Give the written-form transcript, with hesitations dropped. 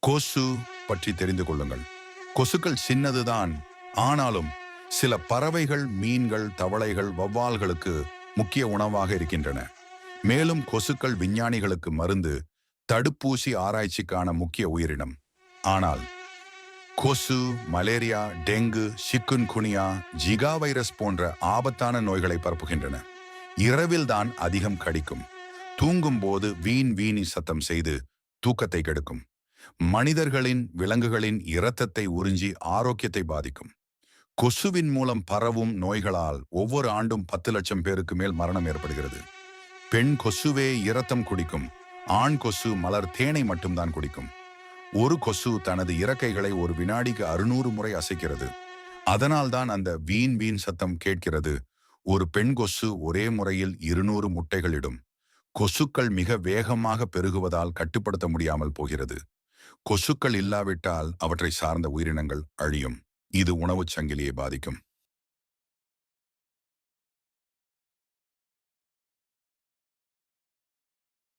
கொசு பற்றி தெரிந்து கொள்ளுங்கள். கொசுக்கள் சின்னதுதான், ஆனாலும் சில பறவைகள், மீன்கள், தவளைகள், வௌவால்களுக்கு முக்கிய உணவாக இருக்கின்றன. மேலும் கொசுக்கள் விஞ்ஞானிகளுக்கு மருந்து, தடுப்பூசி ஆராய்ச்சிக்கான முக்கிய உயிரினம். ஆனால் கொசு malaria, dengue, chikungunya, Zika virus போன்ற ஆபத்தான நோய்களை பரப்புகின்றன. இரவில்தான் அதிகம் கடிக்கும். தூங்கும் போது வீண் வீணி சத்தம் செய்து தூக்கத்தை கெடுக்கும். மனிதர்களின், விலங்குகளின் இரத்தத்தை உறிஞ்சி ஆரோக்கியத்தை பாதிக்கும். கொசுவின் மூலம் பரவும் நோய்களால் ஒவ்வொரு ஆண்டும் 10 லட்சம் பேருக்கு மேல் மரணம் ஏற்படுகிறது. பெண் கொசுவே இரத்தம் குடிக்கும். ஆண் கொசு மலர் தேனை மட்டும்தான் குடிக்கும். ஒரு கொசு தனது இறக்கைகளை ஒரு வினாடிக்கு 600 முறை அசைக்கிறது. அதனால்தான் அந்த வீண் வீண் சத்தம் கேட்கிறது. ஒரு பெண் கொசு ஒரே முறையில் 200 முட்டைகள் இடும். கொசுக்கள் மிக வேகமாக பெருகுவதால் கட்டுப்படுத்த முடியாமல் போகிறது. கொசுக்கள் இல்லாவிட்டால் அவற்றை சார்ந்த உயிரினங்கள் அழியும். இது உணவுச் சங்கிலியை பாதிக்கும்.